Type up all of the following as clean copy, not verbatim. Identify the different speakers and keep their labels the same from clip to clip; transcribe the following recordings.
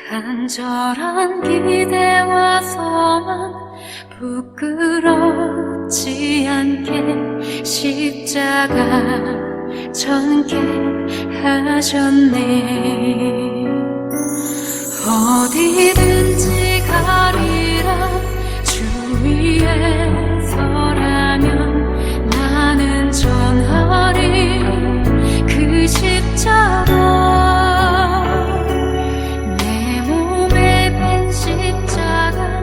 Speaker 1: 간절한 기대와 소망 부끄럽지 않게 십자가 전개하셨네. 어디든지 가리라 주 위에 서라면 나는 전하리 그 십자가. 내 몸에 밴 십자가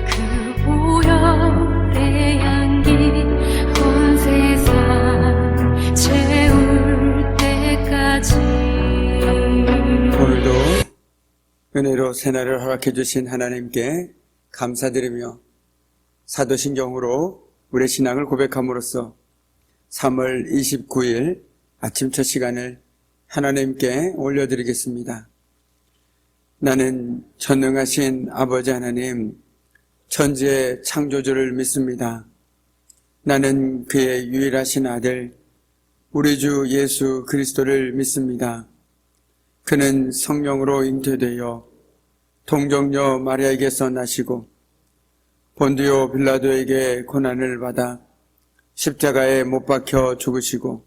Speaker 1: 그 보혈의 향기 온 세상 채울 때까지.
Speaker 2: 오늘도 은혜로 새날을 허락해 주신 하나님께 감사드리며 사도신경으로 우리의 신앙을 고백함으로써 3월 29일 아침 첫 시간을 하나님께 올려드리겠습니다. 나는 전능하신 아버지 하나님, 천지의 창조주를 믿습니다. 나는 그의 유일하신 아들 우리 주 예수 그리스도를 믿습니다. 그는 성령으로 잉태되어 동정녀 마리아에게서 나시고 본디오 빌라도에게 고난을 받아 십자가에 못 박혀 죽으시고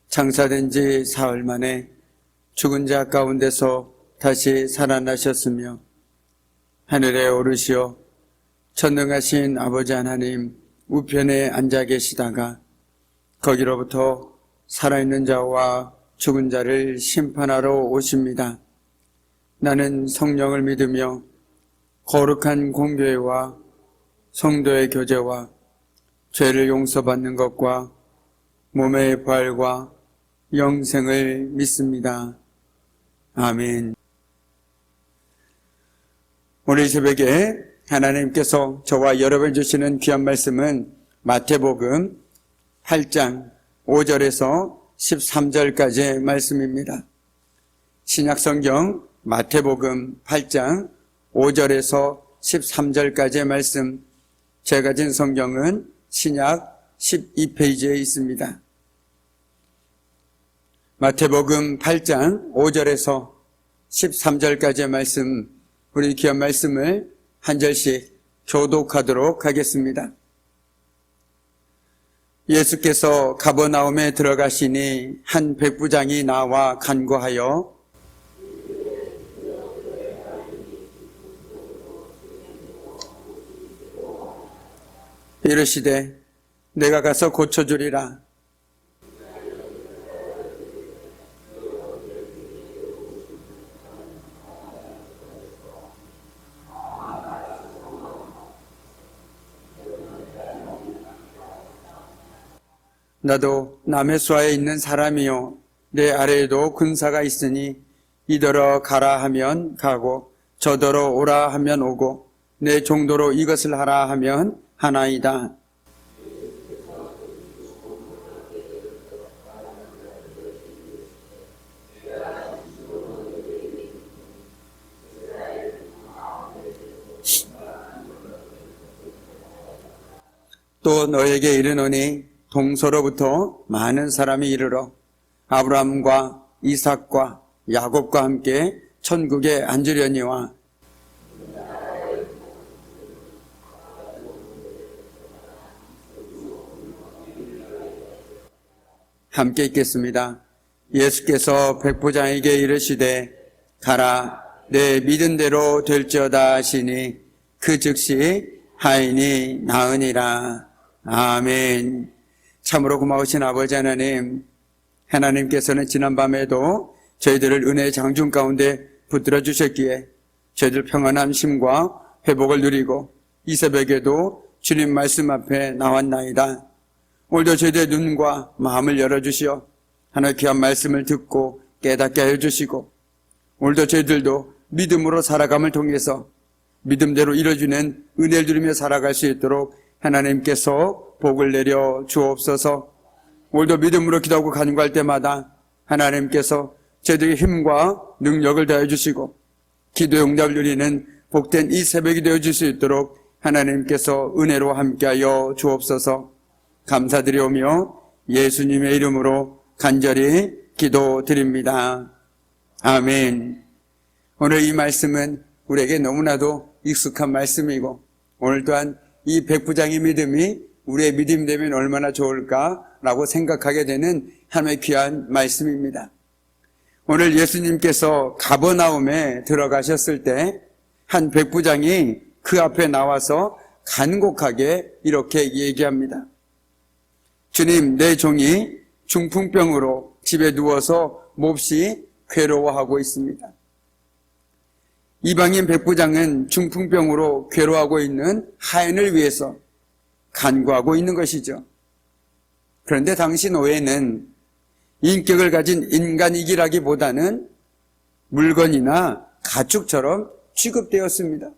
Speaker 2: 장사된 지 사흘 만에 죽은 자 가운데서 다시 살아나셨으며 하늘에 오르시어 전능하신 아버지 하나님 우편에 앉아 계시다가 거기로부터 살아있는 자와 죽은 자를 심판하러 오십니다. 나는 성령을 믿으며 거룩한 공교회와 성도의 교제와 죄를 용서받는 것과 몸의 부활과 영생을 믿습니다. 아멘. 오늘 새벽에 하나님께서 저와 여러분 주시는 귀한 말씀은 마태복음 8장 5절에서 13절까지의 말씀입니다. 신약성경 마태복음 8장 5절에서 13절까지의 말씀, 제가 가진 성경은 신약 12페이지에 있습니다. 마태복음 8장 5절에서 13절까지의 말씀, 우리 귀한 말씀을 한 절씩 교독하도록 하겠습니다. 예수께서 가버나움에 들어가시니 한 백부장이 나와 간구하여 이르시되 내가 가서 고쳐주리라. 나도 남해수하에 있는 사람이요 내 아래에도 군사가 있으니 이더러 가라 하면 가고 저더러 오라 하면 오고 내 종도로 이것을 하라 하면 하나이다. 또 너에게 이르노니 동서로부터 많은 사람이 이르러 아브라함과 이삭과 야곱과 함께 천국에 앉으려니와 함께 읽겠습니다. 예수께서 백부장에게 이르시되 가라 내 믿은 대로 될지어다 하시니 그 즉시 하인이 나으니라. 아멘. 참으로 고마우신 아버지 하나님, 하나님께서는 지난밤에도 저희들을 은혜의 장중 가운데 붙들어 주셨기에 저희들 평안한 심과 회복을 누리고 이 새벽에도 주님 말씀 앞에 나왔나이다. 오늘도 저희들의 눈과 마음을 열어주시어 하나님의 귀한 말씀을 듣고 깨닫게 하여 주시고 오늘도 저희들도 믿음으로 살아감을 통해서 믿음대로 이뤄주는 은혜를 누리며 살아갈 수 있도록 하나님께서 복을 내려 주옵소서. 오늘도 믿음으로 기도하고 간구할 때마다 하나님께서 저희들의 힘과 능력을 더해 주시고 기도의 응답을 누리는 복된 이 새벽이 되어줄 수 있도록 하나님께서 은혜로 함께하여 주옵소서. 감사드리오며 예수님의 이름으로 간절히 기도드립니다. 아멘. 오늘 이 말씀은 우리에게 너무나도 익숙한 말씀이고 오늘 또한 이 백부장의 믿음이 우리의 믿음이 되면 얼마나 좋을까라고 생각하게 되는 하나님의 귀한 말씀입니다. 오늘 예수님께서 가버나움에 들어가셨을 때 한 백부장이 그 앞에 나와서 간곡하게 이렇게 얘기합니다. 주님, 내 종이 중풍병으로 집에 누워서 몹시 괴로워하고 있습니다. 이방인 백부장은 중풍병으로 괴로워하고 있는 하인을 위해서 간구하고 있는 것이죠. 그런데 당시 노예는 인격을 가진 인간이기라기보다는 물건이나 가축처럼 취급되었습니다.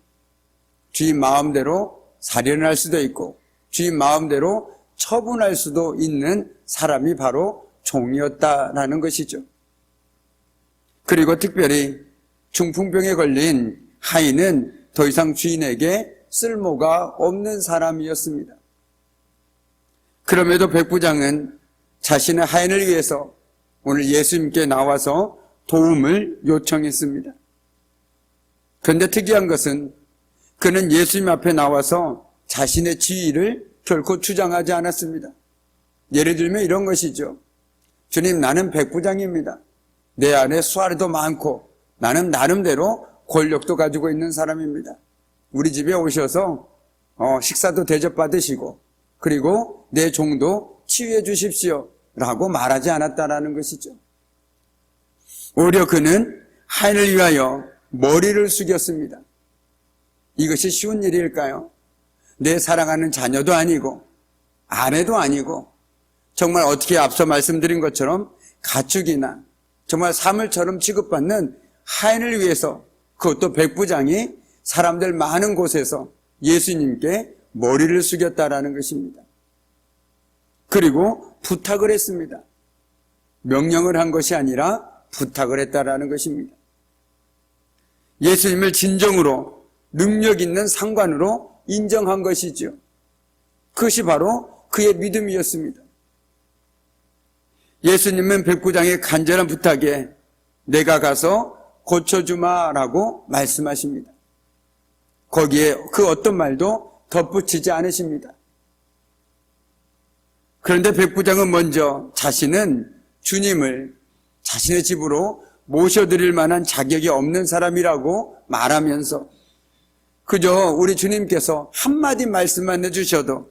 Speaker 2: 주인 마음대로 살인을 할 수도 있고 주인 마음대로 처분할 수도 있는 사람이 바로 종이었다라는 것이죠. 그리고 특별히 중풍병에 걸린 하인은 더 이상 주인에게 쓸모가 없는 사람이었습니다. 그럼에도 백부장은 자신의 하인을 위해서 오늘 예수님께 나와서 도움을 요청했습니다. 그런데 특이한 것은 그는 예수님 앞에 나와서 자신의 지위를 결코 주장하지 않았습니다. 예를 들면 이런 것이죠. 주님, 나는 백부장입니다. 내 안에 수하루도 많고 나는 나름대로 권력도 가지고 있는 사람입니다. 우리 집에 오셔서 식사도 대접받으시고 그리고 내 종도 치유해 주십시오 라고 말하지 않았다라는 것이죠. 오히려 그는 하인을 위하여 머리를 숙였습니다. 이것이 쉬운 일일까요? 내 사랑하는 자녀도 아니고 아내도 아니고 정말 어떻게 앞서 말씀드린 것처럼 가축이나 정말 사물처럼 취급받는 하인을 위해서 그것도 백부장이 사람들 많은 곳에서 예수님께 머리를 숙였다라는 것입니다. 그리고 부탁을 했습니다. 명령을 한 것이 아니라 부탁을 했다라는 것입니다. 예수님을 진정으로 능력 있는 상관으로 인정한 것이죠. 그것이 바로 그의 믿음이었습니다. 예수님은 백부장의 간절한 부탁에 내가 가서 고쳐주마라고 말씀하십니다. 거기에 그 어떤 말도 덧붙이지 않으십니다. 그런데 백부장은 먼저 자신은 주님을 자신의 집으로 모셔드릴 만한 자격이 없는 사람이라고 말하면서 그저 우리 주님께서 한마디 말씀만 해주셔도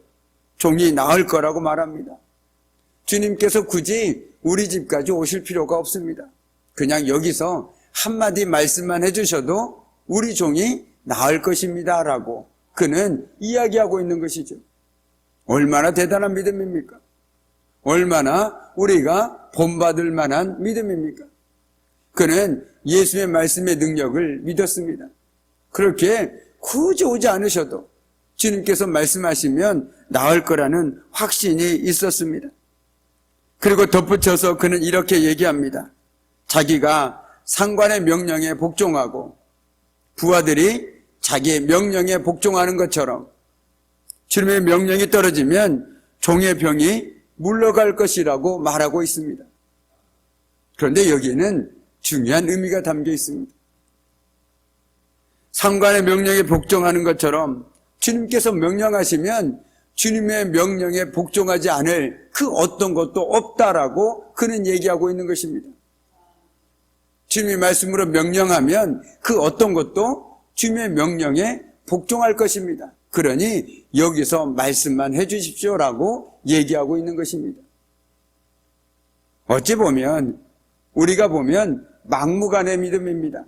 Speaker 2: 종이 나을 거라고 말합니다. 주님께서 굳이 우리 집까지 오실 필요가 없습니다. 그냥 여기서 한마디 말씀만 해주셔도 우리 종이 나을 것입니다 라고 그는 이야기하고 있는 것이죠. 얼마나 대단한 믿음입니까? 얼마나 우리가 본받을 만한 믿음입니까? 그는 예수의 말씀의 능력을 믿었습니다. 그렇게 굳이 오지 않으셔도 주님께서 말씀하시면 나을 거라는 확신이 있었습니다. 그리고 덧붙여서 그는 이렇게 얘기합니다. 자기가 상관의 명령에 복종하고 부하들이 자기의 명령에 복종하는 것처럼 주님의 명령이 떨어지면 종의 병이 물러갈 것이라고 말하고 있습니다. 그런데 여기에는 중요한 의미가 담겨 있습니다. 상관의 명령에 복종하는 것처럼 주님께서 명령하시면 주님의 명령에 복종하지 않을 그 어떤 것도 없다라고 그는 얘기하고 있는 것입니다. 주님의 말씀으로 명령하면 그 어떤 것도 주님의 명령에 복종할 것입니다. 그러니 여기서 말씀만 해 주십시오라고 얘기하고 있는 것입니다. 어찌 보면 우리가 보면 막무가내 믿음입니다.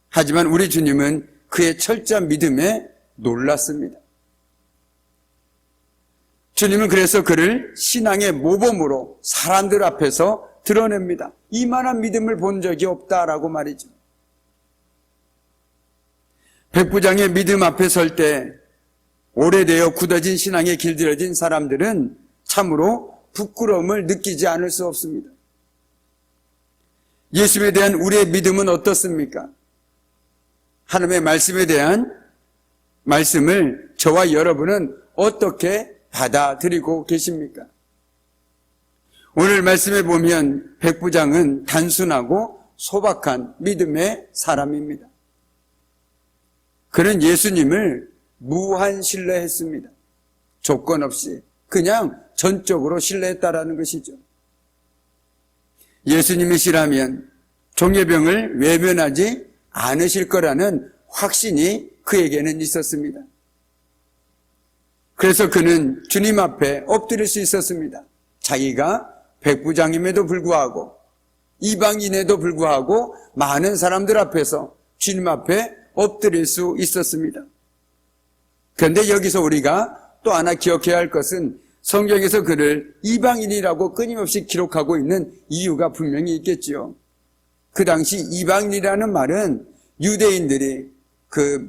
Speaker 2: 하지만 우리 주님은 그의 철저한 믿음에 놀랐습니다. 주님은 그래서 그를 신앙의 모범으로 사람들 앞에서 드러냅니다. 이만한 믿음을 본 적이 없다라고 말이죠. 백부장의 믿음 앞에 설 때 오래되어 굳어진 신앙에 길들여진 사람들은 참으로 부끄러움을 느끼지 않을 수 없습니다. 예수에 대한 우리의 믿음은 어떻습니까? 하나님의 말씀에 대한 말씀을 저와 여러분은 어떻게 받아들이고 계십니까? 오늘 말씀에 보면 백부장은 단순하고 소박한 믿음의 사람입니다. 그는 예수님을 무한 신뢰했습니다. 조건 없이 그냥 전적으로 신뢰했다라는 것이죠. 예수님이시라면 종예병을 외면하지 않으실 거라는 확신이 그에게는 있었습니다. 그래서 그는 주님 앞에 엎드릴 수 있었습니다. 자기가 백부장임에도 불구하고 이방인에도 불구하고 많은 사람들 앞에서 주님 앞에 엎드릴 수 있었습니다. 그런데 여기서 우리가 또 하나 기억해야 할 것은 성경에서 그를 이방인이라고 끊임없이 기록하고 있는 이유가 분명히 있겠지요. 그 당시 이방인이라는 말은 유대인들이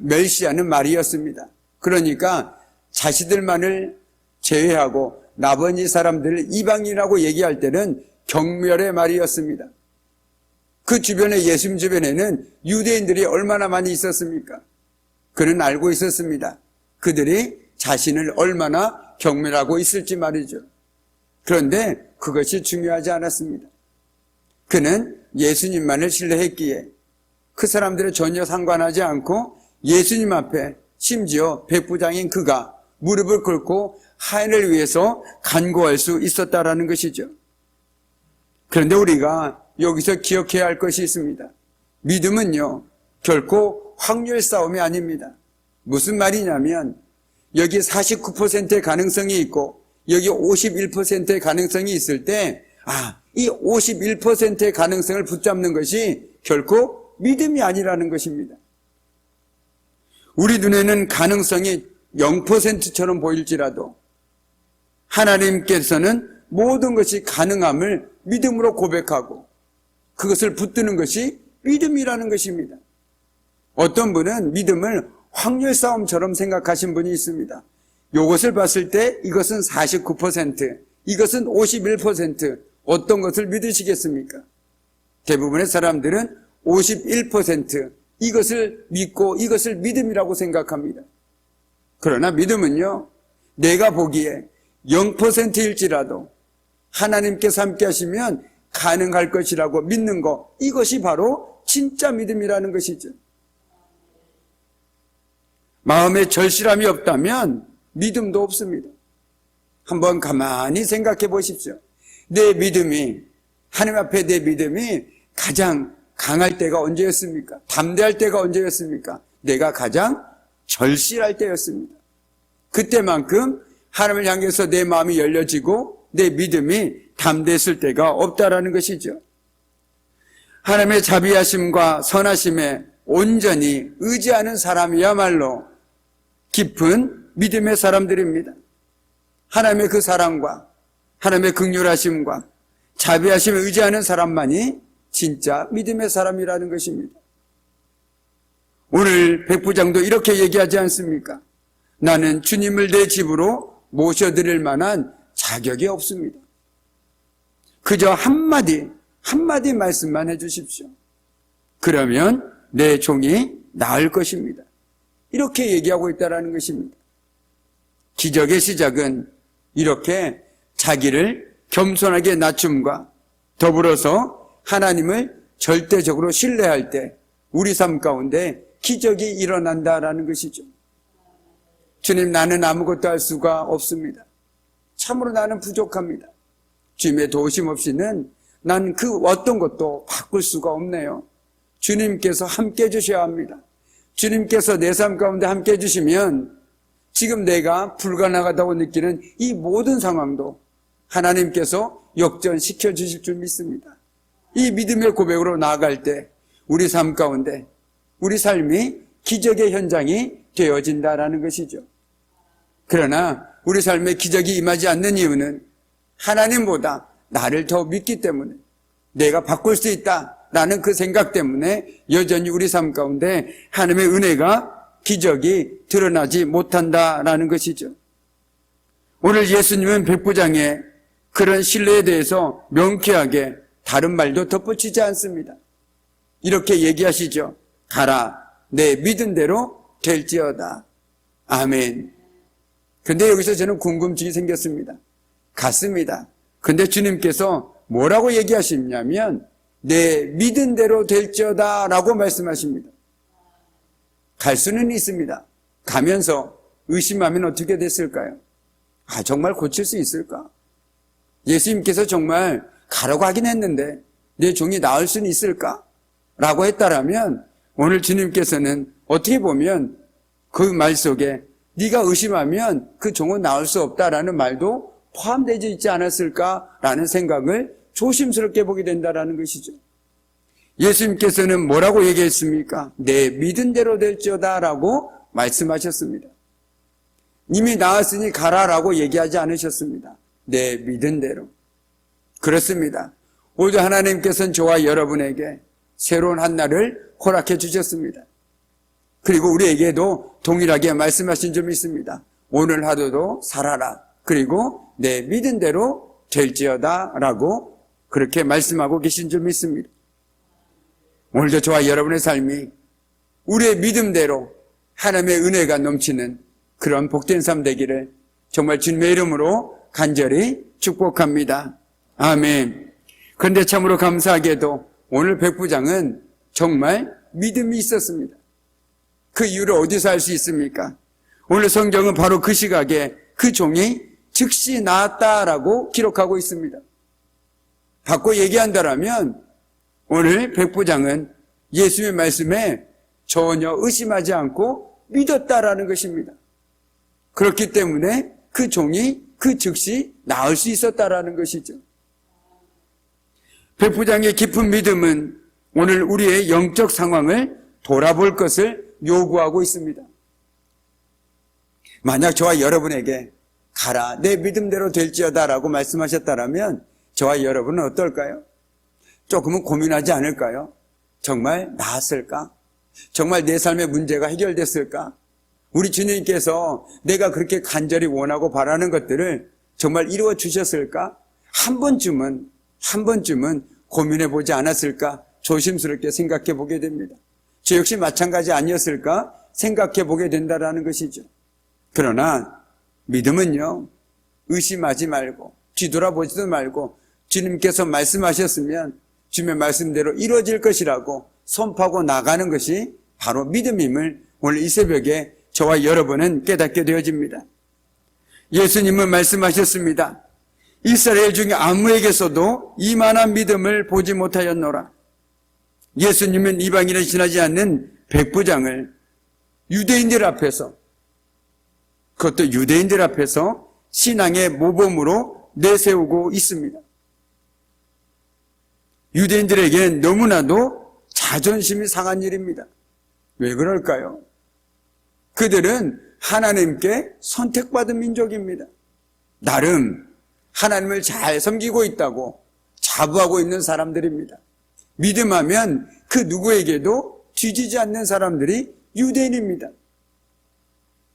Speaker 2: 멸시하는 말이었습니다. 그러니까 자신들만을 제외하고 나머지 사람들을 이방인이라고 얘기할 때는 경멸의 말이었습니다. 그 주변에 예수님 주변에는 유대인들이 얼마나 많이 있었습니까? 그는 알고 있었습니다. 그들이 자신을 얼마나 경멸하고 있을지 말이죠. 그런데 그것이 중요하지 않았습니다. 그는 예수님만을 신뢰했기에 그 사람들을 전혀 상관하지 않고 예수님 앞에 심지어 백부장인 그가 무릎을 꿇고 하인을 위해서 간구할 수 있었다라는 것이죠. 그런데 우리가 여기서 기억해야 할 것이 있습니다. 믿음은요, 결코 확률 싸움이 아닙니다. 무슨 말이냐면 여기 49%의 가능성이 있고 여기 51%의 가능성이 있을 때 이 51%의 가능성을 붙잡는 것이 결코 믿음이 아니라는 것입니다. 우리 눈에는 가능성이 0%처럼 보일지라도 하나님께서는 모든 것이 가능함을 믿음으로 고백하고 그것을 붙드는 것이 믿음이라는 것입니다. 어떤 분은 믿음을 확률 싸움처럼 생각하신 분이 있습니다. 이것을 봤을 때 이것은 49%, 이것은 51%, 어떤 것을 믿으시겠습니까? 대부분의 사람들은 51% 이것을 믿고 이것을 믿음이라고 생각합니다. 그러나 믿음은요, 내가 보기에 0%일지라도 하나님께서 함께 하시면 가능할 것이라고 믿는 것, 이것이 바로 진짜 믿음이라는 것이죠. 마음에 절실함이 없다면 믿음도 없습니다. 한번 가만히 생각해 보십시오. 내 믿음이, 하나님 앞에 내 믿음이 가장 강할 때가 언제였습니까? 담대할 때가 언제였습니까? 내가 가장 절실할 때였습니다. 그때만큼 하나님을 향해서 내 마음이 열려지고 내 믿음이 담대했을 때가 없다라는 것이죠. 하나님의 자비하심과 선하심에 온전히 의지하는 사람이야말로 깊은 믿음의 사람들입니다. 하나님의 그 사랑과 하나님의 긍휼하심과 자비하심에 의지하는 사람만이 진짜 믿음의 사람이라는 것입니다. 오늘 백부장도 이렇게 얘기하지 않습니까? 나는 주님을 내 집으로 모셔드릴 만한 자격이 없습니다. 그저 한마디 말씀만 해주십시오. 그러면 내 종이 나을 것입니다. 이렇게 얘기하고 있다는 것입니다. 기적의 시작은 이렇게 자기를 겸손하게 낮춤과 더불어서 하나님을 절대적으로 신뢰할 때 우리 삶 가운데 기적이 일어난다라는 것이죠. 주님, 나는 아무것도 할 수가 없습니다. 참으로 나는 부족합니다. 주님의 도우심 없이는 난 그 어떤 것도 바꿀 수가 없네요. 주님께서 함께 해주셔야 합니다. 주님께서 내 삶 가운데 함께 해주시면 지금 내가 불가능하다고 느끼는 이 모든 상황도 하나님께서 역전시켜 주실 줄 믿습니다. 이 믿음의 고백으로 나아갈 때 우리 삶 가운데 우리 삶이 기적의 현장이 되어진다라는 것이죠. 그러나 우리 삶에 기적이 임하지 않는 이유는 하나님보다 나를 더 믿기 때문에, 내가 바꿀 수 있다라는 그 생각 때문에 여전히 우리 삶 가운데 하나님의 은혜가, 기적이 드러나지 못한다라는 것이죠. 오늘 예수님은 백부장의 그런 신뢰에 대해서 명쾌하게 다른 말도 덧붙이지 않습니다. 이렇게 얘기하시죠. 가라, 내 믿은 대로 될지어다. 아멘. 근데 여기서 저는 궁금증이 생겼습니다. 갔습니다. 근데 주님께서 뭐라고 얘기하시냐면 내 믿은 대로 될지어다 라고 말씀하십니다. 갈 수는 있습니다. 가면서 의심하면 어떻게 됐을까요? 정말 고칠 수 있을까? 예수님께서 정말 가라고 하긴 했는데 내 종이 나을 수는 있을까? 라고 했다라면 오늘 주님께서는 어떻게 보면 그 말 속에 네가 의심하면 그 종은 나을 수 없다라는 말도 포함되어 있지 않았을까라는 생각을 조심스럽게 보게 된다라는 것이죠. 예수님께서는 뭐라고 얘기했습니까? 내 믿은 대로 될지어다 라고 말씀하셨습니다. 이미 나았으니 가라라고 얘기하지 않으셨습니다. 내 믿은 대로. 그렇습니다. 오늘 하나님께서는 저와 여러분에게 새로운 한 날을 허락해 주셨습니다. 그리고 우리에게도 동일하게 말씀하신 점이 있습니다. 오늘 하루도 살아라. 그리고 내 믿은 대로 될지어다 라고 그렇게 말씀하고 계신 점이 있습니다. 오늘도 저와 여러분의 삶이 우리의 믿음대로 하나님의 은혜가 넘치는 그런 복된 삶 되기를 정말 주님의 이름으로 간절히 축복합니다. 아멘. 그런데 참으로 감사하게도 오늘 백부장은 정말 믿음이 있었습니다. 그 이유를 어디서 알 수 있습니까? 오늘 성경은 바로 그 시각에 그 종이 즉시 나았다라고 기록하고 있습니다. 바꿔 얘기한다라면 오늘 백부장은 예수의 말씀에 전혀 의심하지 않고 믿었다라는 것입니다. 그렇기 때문에 그 종이 그 즉시 나을 수 있었다라는 것이죠. 백부장의 깊은 믿음은 오늘 우리의 영적 상황을 돌아볼 것을 요구하고 있습니다. 만약 저와 여러분에게 가라, 내 믿음대로 될지어다라고 말씀하셨다라면 저와 여러분은 어떨까요? 조금은 고민하지 않을까요? 정말 나았을까? 정말 내 삶의 문제가 해결됐을까? 우리 주님께서 내가 그렇게 간절히 원하고 바라는 것들을 정말 이루어 주셨을까? 한 번쯤은 고민해 보지 않았을까? 조심스럽게 생각해 보게 됩니다. 저 역시 마찬가지 아니었을까? 생각해 보게 된다라는 것이죠. 그러나 믿음은요, 의심하지 말고 뒤돌아보지도 말고 주님께서 말씀하셨으면 주님의 말씀대로 이루어질 것이라고 선포하고 나가는 것이 바로 믿음임을 오늘 이 새벽에 저와 여러분은 깨닫게 되어집니다. 예수님은 말씀하셨습니다. 이스라엘 중에 아무에게서도 이만한 믿음을 보지 못하였노라. 예수님은 이방인을 지나지 않는 백부장을 유대인들 앞에서, 그것도 유대인들 앞에서 신앙의 모범으로 내세우고 있습니다. 유대인들에게는 너무나도 자존심이 상한 일입니다. 왜 그럴까요? 그들은 하나님께 선택받은 민족입니다. 나름 하나님을 잘 섬기고 있다고 자부하고 있는 사람들입니다. 믿음하면 그 누구에게도 뒤지지 않는 사람들이 유대인입니다.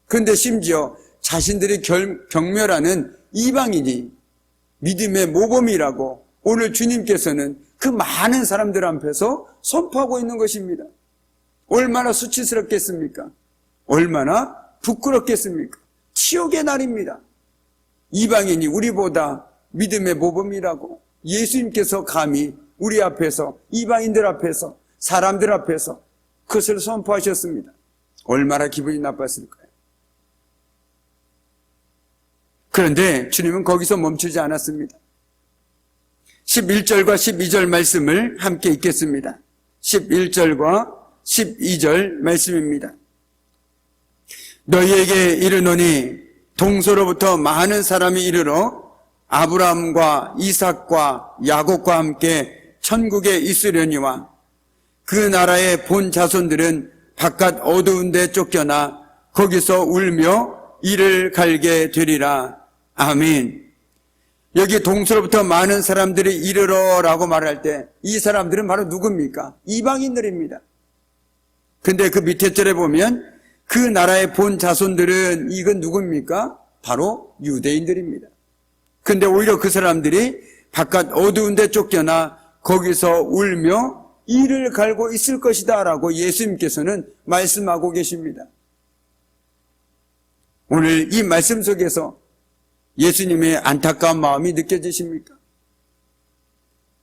Speaker 2: 그런데 심지어 자신들이 경멸하는 이방인이 믿음의 모범이라고 오늘 주님께서는 그 많은 사람들 앞에서 선포하고 있는 것입니다. 얼마나 수치스럽겠습니까? 얼마나 부끄럽겠습니까? 치욕의 날입니다. 이방인이 우리보다 믿음의 모범이라고 예수님께서 감히 우리 앞에서, 이방인들 앞에서, 사람들 앞에서 그것을 선포하셨습니다. 얼마나 기분이 나빴을까요? 그런데 주님은 거기서 멈추지 않았습니다. 11절과 12절 말씀을 함께 읽겠습니다. 11절과 12절 말씀입니다. 너희에게 이르노니 동서로부터 많은 사람이 이르러 아브라함과 이삭과 야곱과 함께 천국에 있으려니와 그 나라의 본 자손들은 바깥 어두운 데 쫓겨나 거기서 울며 이를 갈게 되리라. 아멘. 여기 동서로부터 많은 사람들이 이르러라고 말할 때 이 사람들은 바로 누굽니까? 이방인들입니다. 근데 그 밑에 절에 보면 그 나라의 본 자손들은 이건 누굽니까? 바로 유대인들입니다. 근데 오히려 그 사람들이 바깥 어두운 데 쫓겨나 거기서 울며 이를 갈고 있을 것이다 라고 예수님께서는 말씀하고 계십니다. 오늘 이 말씀 속에서 예수님의 안타까운 마음이 느껴지십니까?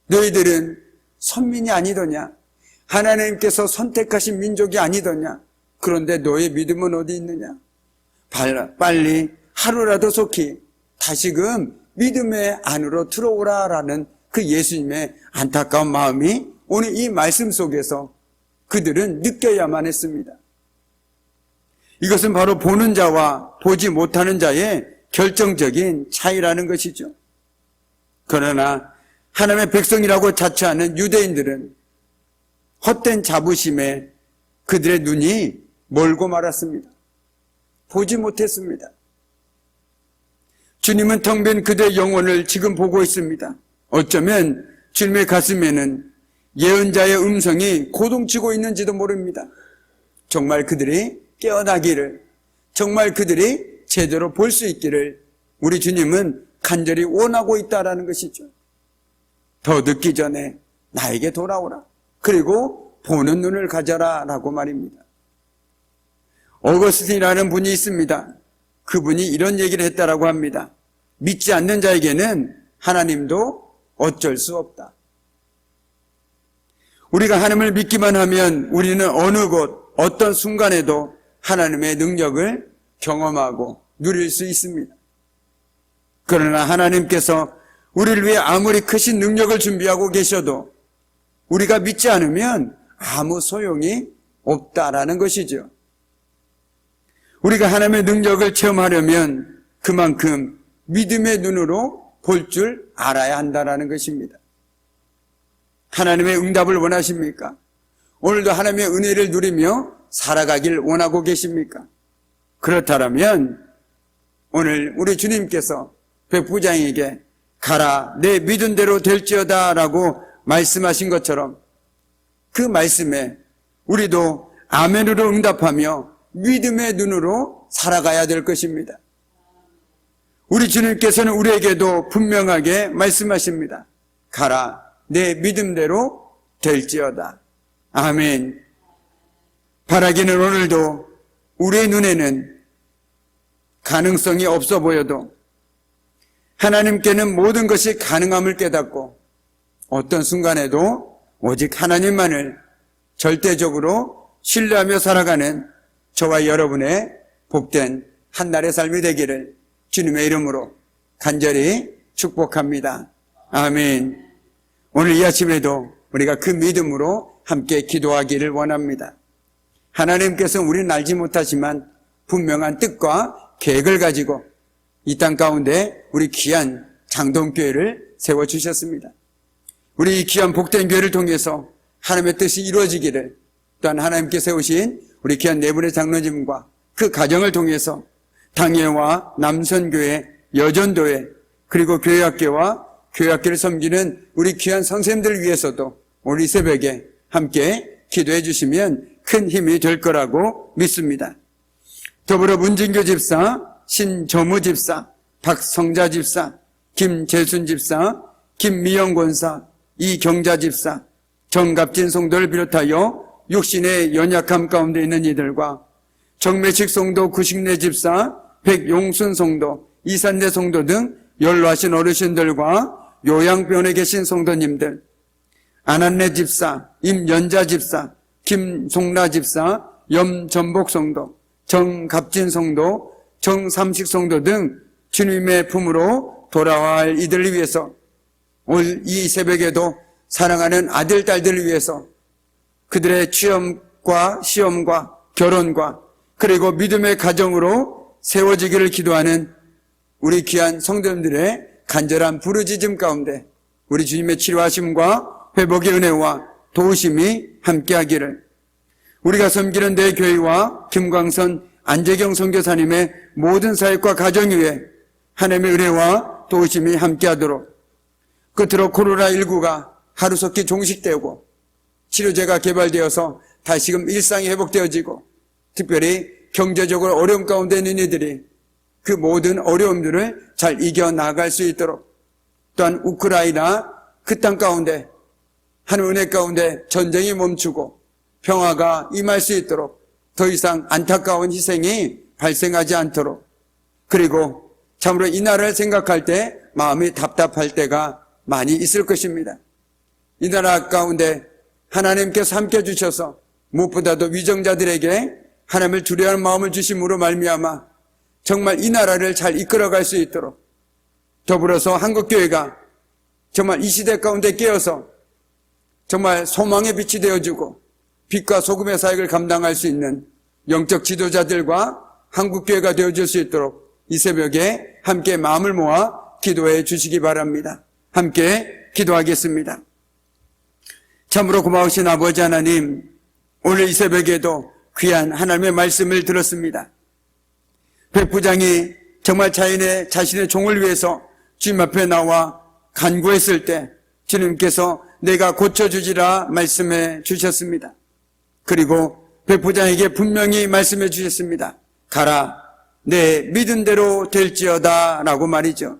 Speaker 2: 너희들은 선민이 아니더냐? 하나님께서 선택하신 민족이 아니더냐? 그런데 너의 믿음은 어디 있느냐? 빨리 하루라도 속히 다시금 믿음의 안으로 들어오라라는 그 예수님의 안타까운 마음이 오늘 이 말씀 속에서 그들은 느껴야만 했습니다. 이것은 바로 보는 자와 보지 못하는 자의 결정적인 차이라는 것이죠. 그러나 하나님의 백성이라고 자처하는 유대인들은 헛된 자부심에 그들의 눈이 멀고 말았습니다. 보지 못했습니다. 주님은 텅 빈 그들의 영혼을 지금 보고 있습니다. 어쩌면 주님의 가슴에는 예언자의 음성이 고동치고 있는지도 모릅니다. 정말 그들이 깨어나기를, 정말 그들이 제대로 볼 수 있기를 우리 주님은 간절히 원하고 있다라는 것이죠. 더 늦기 전에 나에게 돌아오라. 그리고 보는 눈을 가져라 라고 말입니다. 어거스틴이라는 분이 있습니다. 그분이 이런 얘기를 했다라고 합니다. 믿지 않는 자에게는 하나님도 어쩔 수 없다. 우리가 하나님을 믿기만 하면 우리는 어느 곳, 어떤 순간에도 하나님의 능력을 경험하고 누릴 수 있습니다. 그러나 하나님께서 우리를 위해 아무리 크신 능력을 준비하고 계셔도 우리가 믿지 않으면 아무 소용이 없다라는 것이죠. 우리가 하나님의 능력을 체험하려면 그만큼 믿음의 눈으로 볼 줄 알아야 한다는 것입니다. 하나님의 응답을 원하십니까? 오늘도 하나님의 은혜를 누리며 살아가길 원하고 계십니까? 그렇다면 오늘 우리 주님께서 백부장에게 가라 내 믿은 대로 될지어다 라고 말씀하신 것처럼 그 말씀에 우리도 아멘으로 응답하며 믿음의 눈으로 살아가야 될 것입니다. 우리 주님께서는 우리에게도 분명하게 말씀하십니다. 가라 내 믿음대로 될지어다. 아멘. 바라기는 오늘도 우리의 눈에는 가능성이 없어 보여도 하나님께는 모든 것이 가능함을 깨닫고 어떤 순간에도 오직 하나님만을 절대적으로 신뢰하며 살아가는 저와 여러분의 복된 한날의 삶이 되기를 주님의 이름으로 간절히 축복합니다. 아멘. 오늘 이 아침에도 우리가 그 믿음으로 함께 기도하기를 원합니다. 하나님께서는 우리는 알지 못하지만 분명한 뜻과 계획을 가지고 이 땅 가운데 우리 귀한 장동교회를 세워주셨습니다. 우리 이 귀한 복된 교회를 통해서 하나님의 뜻이 이루어지기를, 또한 하나님께 세우신 우리 귀한 네 분의 장로님과 그 가정을 통해서 당예와 남선교회, 여전도회, 그리고 교회학교와 교회학교를 섬기는 우리 귀한 선생님들을 위해서도 우리 새벽에 함께 기도해 주시면 큰 힘이 될 거라고 믿습니다. 더불어 문진교 집사, 신정우 집사, 박성자 집사, 김재순 집사, 김미영 권사, 이경자 집사, 정갑진 성도를 비롯하여 육신의 연약함 가운데 있는 이들과 정매식 성도, 구식내 집사, 백용순 성도, 이산내 성도 등 연로하신 어르신들과 요양병원에 계신 성도님들, 안한내 집사, 임연자 집사, 김송라 집사, 염전복 성도, 정갑진 성도, 정삼식 성도 등 주님의 품으로 돌아와 할 이들을 위해서 오늘 이 새벽에도 사랑하는 아들, 딸들을 위해서 그들의 취업과 시험과 결혼과 그리고 믿음의 가정으로 세워지기를 기도하는 우리 귀한 성도님들의 간절한 부르짖음 가운데 우리 주님의 치료하심과 회복의 은혜와 도우심이 함께하기를, 우리가 섬기는 내 교회와 김광선 안재경 선교사님의 모든 사역과 가정 위에 하나님의 은혜와 도우심이 함께하도록, 끝으로 코로나19가 하루속히 종식되고 치료제가 개발되어서 다시금 일상이 회복되어지고 특별히 경제적으로 어려움 가운데 있는 이들이 그 모든 어려움들을 잘 이겨나갈 수 있도록, 또한 우크라이나 그 땅 가운데 하늘 은혜 가운데 전쟁이 멈추고 평화가 임할 수 있도록, 더 이상 안타까운 희생이 발생하지 않도록, 그리고 참으로 이 나라를 생각할 때 마음이 답답할 때가 많이 있을 것입니다. 이 나라 가운데 하나님께서 함께 주셔서 무엇보다도 위정자들에게 하나님을 두려워하는 마음을 주심으로 말미암아 정말 이 나라를 잘 이끌어갈 수 있도록, 더불어서 한국교회가 정말 이 시대 가운데 깨어서 정말 소망의 빛이 되어주고 빛과 소금의 사역을 감당할 수 있는 영적 지도자들과 한국교회가 되어줄 수 있도록 이 새벽에 함께 마음을 모아 기도해 주시기 바랍니다. 함께 기도하겠습니다. 참으로 고마우신 아버지 하나님, 오늘 이 새벽에도 귀한 하나님의 말씀을 들었습니다. 백부장이 정말 자신의 종을 위해서 주님 앞에 나와 간구했을 때 주님께서 내가 고쳐주지라 말씀해 주셨습니다. 그리고 백부장에게 분명히 말씀해 주셨습니다. 가라, 내 믿은 대로 될지어다 라고 말이죠.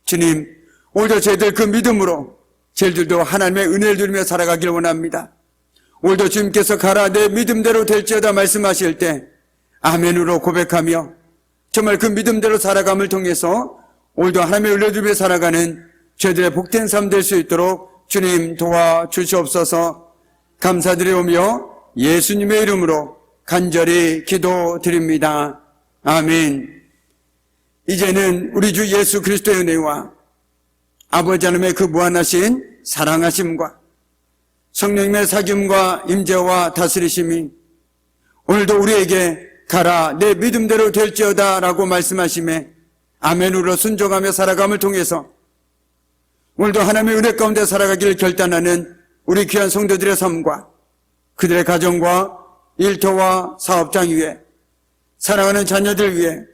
Speaker 2: 주님, 오늘도 저희들 그 믿음으로 저희들도 하나님의 은혜를 누리며 살아가길 원합니다. 오늘도 주님께서 가라, 내 믿음대로 될지어다 말씀하실 때 아멘으로 고백하며 정말 그 믿음대로 살아감을 통해서 오늘도 하나님의 은혜를 누리며 살아가는 저희들의 복된 삶 될 수 있도록 주님 도와주시옵소서. 감사드리오며 예수님의 이름으로 간절히 기도드립니다. 아멘. 이제는 우리 주 예수 그리스도의 은혜와 아버지 하나님의 그 무한하신 사랑하심과 성령님의 사귐과 임재와 다스리심이 오늘도 우리에게 가라, 내 믿음대로 될지어다 라고 말씀하심에 아멘으로 순종하며 살아감을 통해서 오늘도 하나님의 은혜 가운데 살아가기를 결단하는 우리 귀한 성도들의 삶과 그들의 가정과 일터와 사업장 위에 사랑하는 자녀들 위에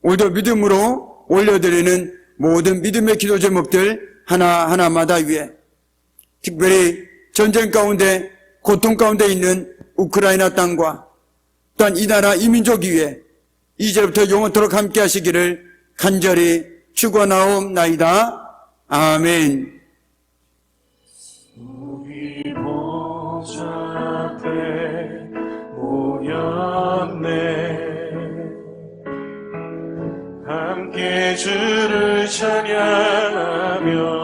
Speaker 2: 오늘도 믿음으로 올려드리는 모든 믿음의 기도 제목들 하나하나마다 위에, 특별히 전쟁 가운데 고통 가운데 있는 우크라이나 땅과 또한 이 나라 이 민족 위에 이제부터 영원토록 함께 하시기를 간절히 축원하옵나이다. 아멘.
Speaker 3: 우리 보좌 앞에 모였네. 함께 주를 찬양하며